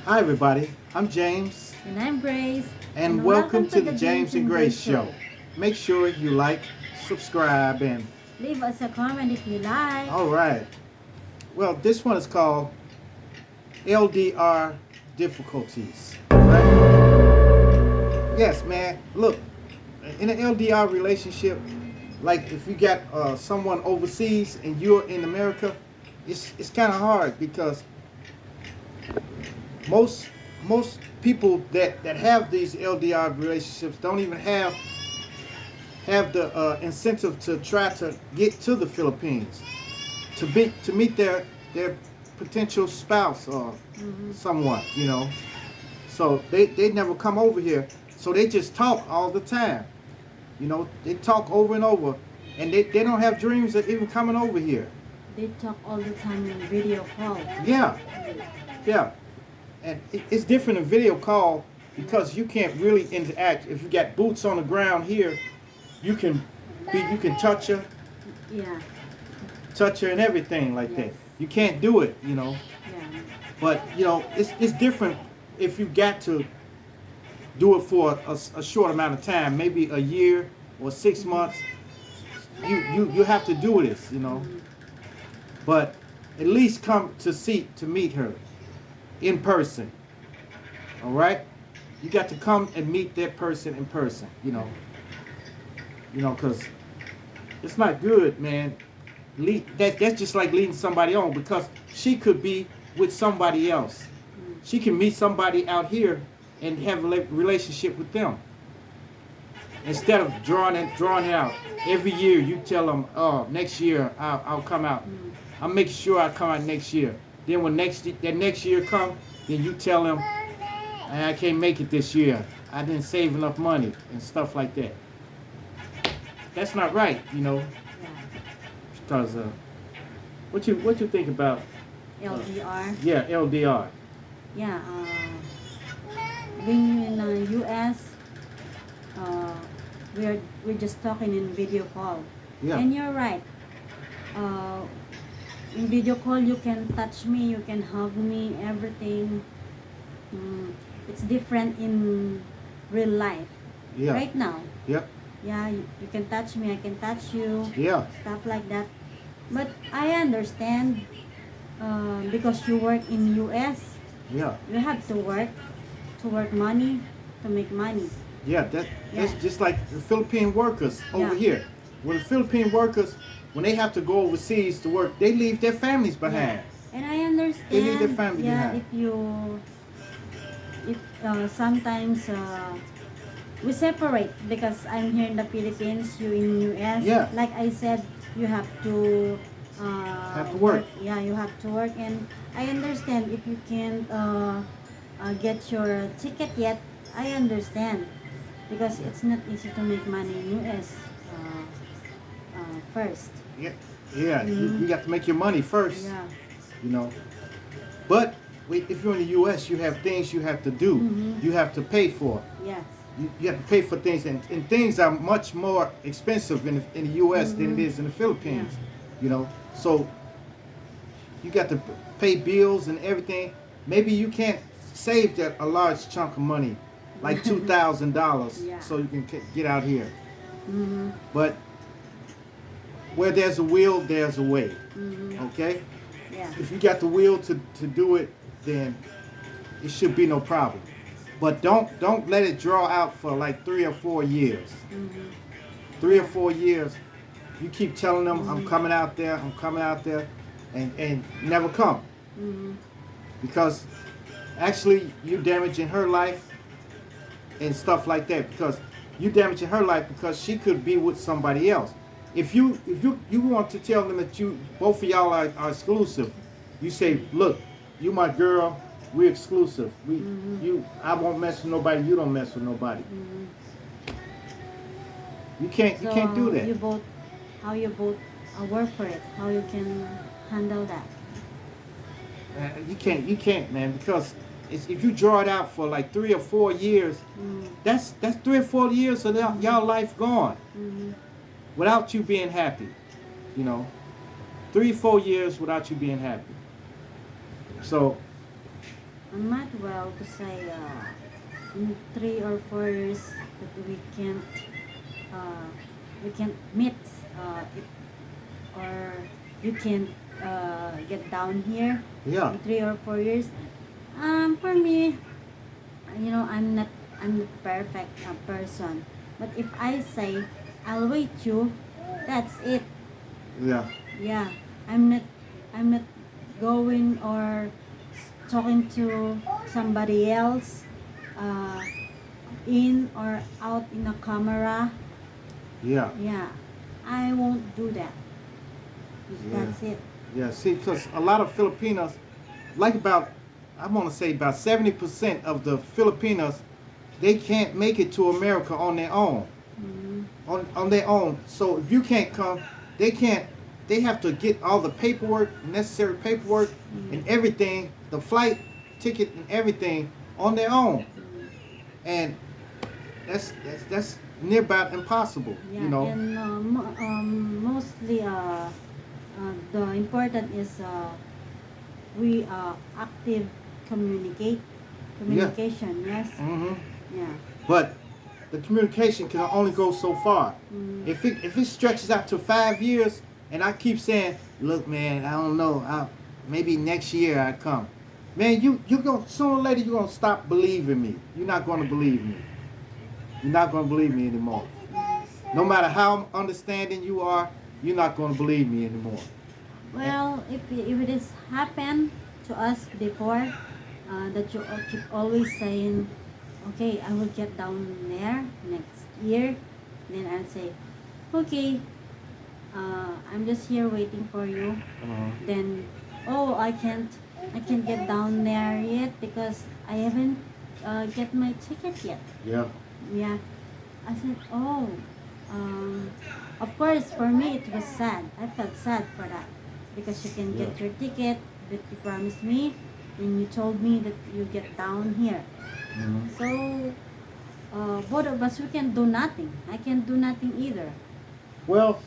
Hi, everybody. I'm James, And I'm Grace. and welcome to the James and Grace Show. Make sure you like, subscribe, and Leave us a comment if you like. all right. Well, this one is called LDR difficulties. Right? Yes, man. Look, in an LDR relationship, like if you got someone overseas and you're in America, it's kind of hard because most most people that have these LDR relationships don't even have the incentive to try to get to the Philippines to meet their potential spouse or someone, So they never come over here. So they just talk all the time. They talk over and over, and they don't have dreams of even coming over here. They talk all the time in video call. Yeah, yeah. And it's different in video call because you can't really interact. If you got boots on the ground here, you can Yeah. touch her and everything like that. Yes. You can't do it, Yeah. But it's different if you got to do it for a short amount of time, maybe a year or 6 months. You have to do this. But at least come to meet her in person. All right, you got to come and meet that person in person. Because it's not good, man. That's just like leading somebody on because she could be with somebody else. She can meet somebody out here and have a relationship with them. Instead of drawing it out every year, you tell them, "Oh, next year I'll come out. I'm making sure I come out next year." Then when that next year come, then you tell them, "I can't make it this year. I didn't save enough money," and stuff like that. That's not right, Yeah. because what you think about LDR. yeah, LDR? Yeah. When you're in the US, uh, we're just talking in video call. Yeah, And you're right. Uh, in video call, you can touch me, you can hug me, everything. Mm, it's different in real life. yeah, Right now, yep, yeah, you can touch me, I can touch you, yeah, stuff like that. But I understand because you work in US, yeah, you have to work money, to make money. yeah. Yeah, That's just like the Philippine workers over yeah, here. When the Philippine workers, when they have to go overseas to work, they leave their families yeah. behind. And I They leave their understand, family yeah, behind. if sometimes we separate because I'm here in the Philippines, you in US. Yeah, Like I said, you have to have to work. Yeah, you have to work, and I understand if you can't get your ticket yet. I understand because Yeah, it's not easy to make money in US first. yeah, yeah. You Mm, got to make your money first. yeah. You know. But if you're in the U.S., you have things you have to do. Mm-hmm. You have to pay for. Yes. You have to pay for things, and things are much more expensive in the U.S. than it Mm-hmm. is in the Yeah. Philippines. So you got to pay bills and everything. Maybe you can't save that a large chunk of money, like $2,000, Yeah. so you can get out here. Mm-hmm. But where there's a will, there's a way. Mm-hmm. Okay? Yeah. If you got the will to do it, then it should be no problem. But don't let it draw out for like 3 or 4 years. Mm-hmm. 3 or 4 years, you keep telling them I'm Mm-hmm. coming out there, I'm coming out there, and never come Mm-hmm. because actually you're damaging her life and stuff like that because you damaging her life because she could be with somebody else. If you want to tell them that you both of y'all are exclusive, you say, look, you my girl, we're exclusive. Mm-hmm. I won't mess with nobody, you don't mess with nobody. Mm-hmm. You can't do So that. how you both work for it, how you can handle that. You can't, man, because if you draw it out for like 3 or 4 years, Mm-hmm. that's 3 or 4 years of y'all life gone Mm-hmm. without you being happy. You know, 3 or 4 years without you being happy. So I might well to say in 3 or 4 years that uh, we can't meet it, or you can get down here Yeah. in 3 or 4 years. For me, I'm not perfect person, but if I say I'll wait you, that's it. Yeah. Yeah, I'm not I'm not going or talking to somebody else uh, in or out in a camera. Yeah. Yeah, I won't do that. Yeah. That's it. Yeah. See, because a lot of Filipinos, like about, I want to say about 70% of the Filipinos, they can't make it to America on their own. Mm, On their own. So if you can't come, they can't. They have to get all the paperwork, necessary paperwork, and mm, everything, the flight ticket and everything on their own. mm. And that's near about impossible. Yeah, and mostly the important is we active communicate Yeah. communication. Yes. Hmm. Yeah. But the communication can only go so far. Mm, If it stretches out to 5 years, and I keep saying, look, man, I don't know, maybe next year I come. Man, you going sooner or later you're gonna stop believing me. You're not gonna believe me. You're not gonna believe me anymore. No matter how understanding you are, you're not gonna believe me anymore. And, well, if it has happened to us before, that you keep always saying, okay, I will get down there next year, then I'll say, okay, I'm just here waiting for you. Then, oh, I can't get down there yet because I haven't get my ticket yet. yeah, Yeah, I said, oh, um, of course, for me it was sad. I felt sad for that because you can yeah, get your ticket, but you promised me, and you told me that you get down here. mhm. So, both of us, we can do nothing. I can't do nothing either. Well,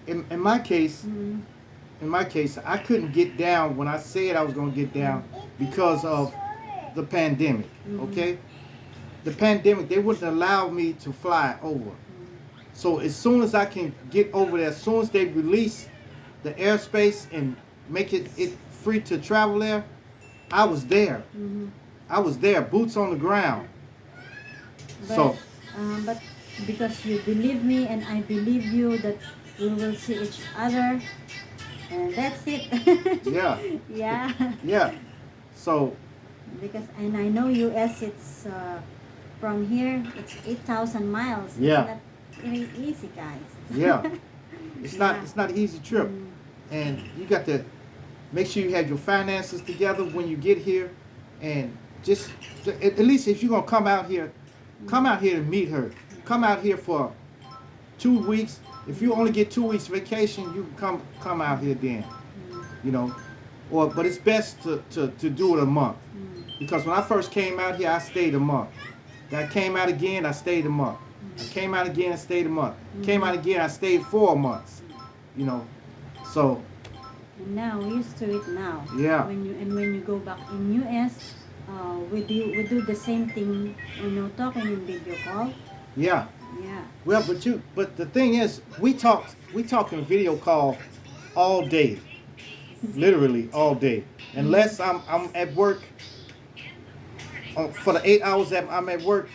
in my case, Mm-hmm. I couldn't get down when I said I was gonna get down because of the pandemic. Mm-hmm. Okay, the pandemic, they wouldn't allow me to fly over. So as soon as I can get over there, as soon as they release the airspace and make it free to travel there, I was there. Mm-hmm. I was there, boots on the ground. But So but because you believe me and I believe you that we will see each other, and that's it. yeah, Yeah. yeah. So Because and I know US, it's from here it's 8,000 miles. It's yeah, not really easy, guys. yeah. It's not Yeah. it's not an easy trip, Mm, and you got to make sure you have your finances together when you get here, and just at least if you're gonna come out here to meet her. Come out here for 2 weeks. If you only get 2 weeks vacation, you can come out here then. mm, You know, but it's best to do it a month, mm, because when I first came out here, I stayed a month. Then I came out again, I stayed a month. I came out again, I stayed a month. Came out again, I stayed 4 months. You know, so and now we used to it now. yeah, When you go back in US, we do the same thing. Talking in video call. yeah. Yeah. Well, but the thing is, we talk in video call all day, literally all day, unless I'm at work. For the 8 hours that I'm at work,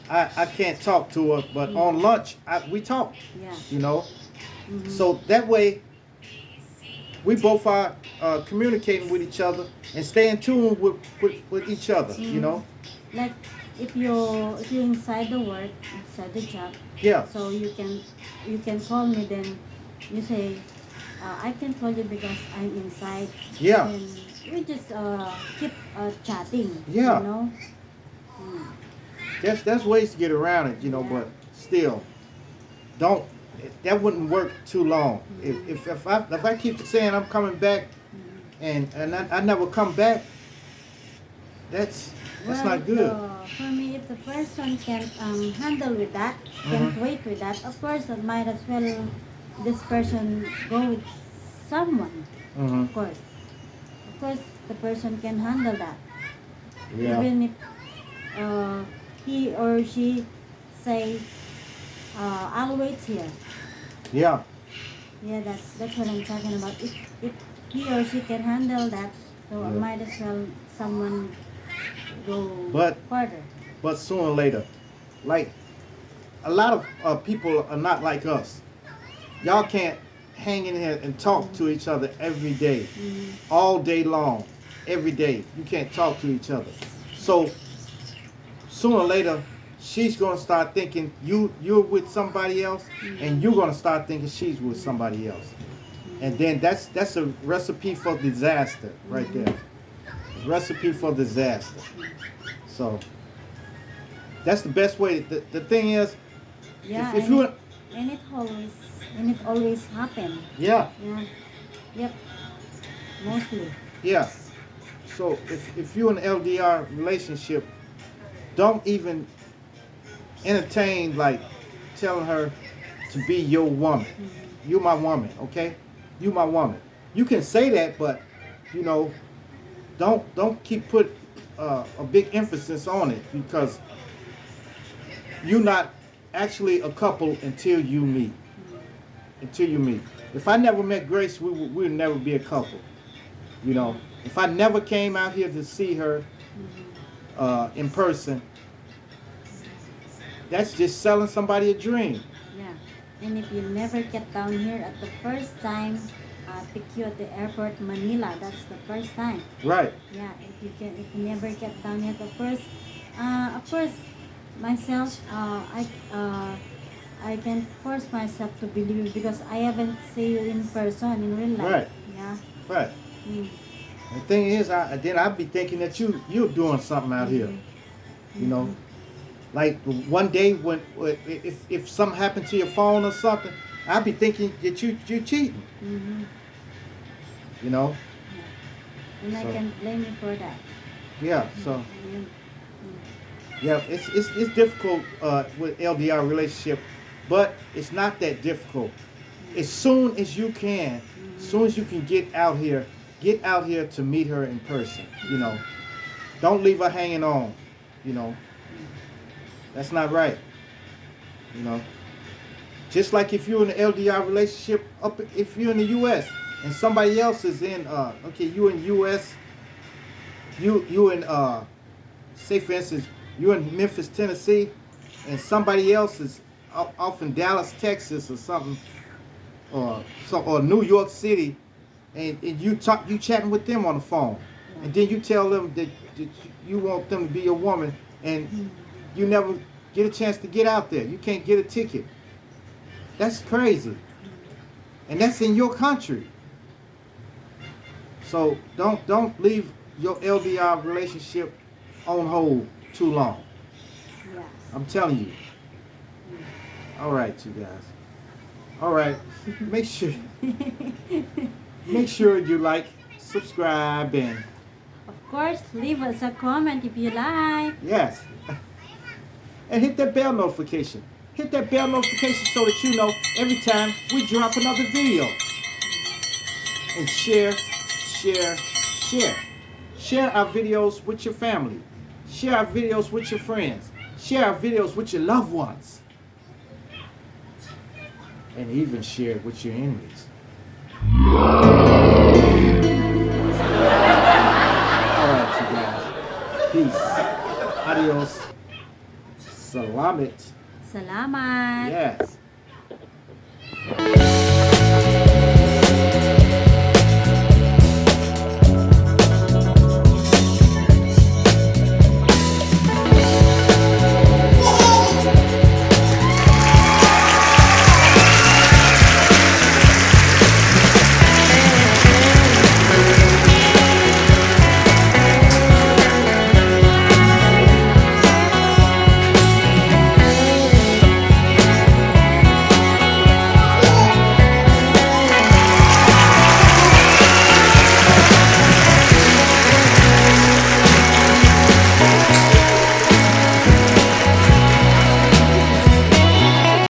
I can't talk to her. But on lunch, we talk. Yeah. You know, Mm-hmm. so that way we both are communicating with each other and staying tuned with each other. You know, Like if you're inside the work, inside the job, yeah, so you can call me, then you say I can call you because I'm inside. yeah, And we just keep chatting. yeah. Mm. There's ways to get around it. You know, Yeah. but still, don't. That wouldn't work too long. If I keep saying I'm coming back and I never come back, that's Well, not good. for me, if the person can handle with that, can't wait with that, of course, I might as well this person go with someone. Hmm. Of course, the person can handle that. Yeah. Even if he or she say, I'll wait here. Yeah. Yeah, that's what I'm talking about. If he or she can handle that, so I Yeah. might as well someone go But further. but sooner or later, like a lot of people are not like us. Y'all can't hang in here and talk to each other every day, all day long, every day. You can't talk to each other. So sooner or later, she's gonna start thinking you're with somebody else, and you're gonna start thinking she's with somebody else, and then that's a recipe for disaster right there. Recipe for disaster. So that's the best way. The thing is, Yeah, if you and it always happen. yeah. Yeah, yep, mostly. Yeah. So if you're in an LDR relationship, don't even entertain like telling her to be your woman. You my woman, okay? You my woman. You can say that, but you know, don't keep put a big emphasis on it because you're not actually a couple until you meet. Until you meet. If I never met Grace, we would never be a couple. You know, if I never came out here to see her in person, that's just selling somebody a dream. Yeah, and if you never get down here at the first time, pick you at the airport, Manila. That's the first time. Right. Yeah, if you never get down here the first, of course, myself, I can force myself to believe it because I haven't seen you in person in real life. Right. Yeah. Right. Mm. The thing is, then I'd be thinking that you're doing something out here. You know, like one day when if something happened to your phone or something, I'd be thinking that you're cheating. Mm-hmm. You know. Yeah. And I So- can blame you for that. Yeah. So Mm. yeah, it's difficult with LDR relationship, but it's not that difficult. As soon as you can, as soon as you can get out here to meet her in person. You know, don't leave her hanging on. You know, that's not right. You know, just like if you're in an LDR relationship, if you're in the U.S. and somebody else is in, okay, you in U.S. You in say for instance, you're in Memphis, Tennessee, and somebody else is off in Dallas, Texas, or something, or New York City, and you chatting with them on the phone, and then you tell them that you want them to be your woman, and you never get a chance to get out there. You can't get a ticket. That's crazy, and that's in your country. So don't leave your LDR relationship on hold too long. Yes. I'm telling you. All right, you guys. All right. Make sure you like, subscribe, and Of course, leave us a comment if you like. yes, and hit that bell notification. Hit that bell notification so that you know every time we drop another video. And share. Share our videos with your family. Share our videos with your friends. Share our videos with your loved ones. And even share it with your enemies. Alright, you guys. Peace. Adios. Salamat. Salamat. Yes.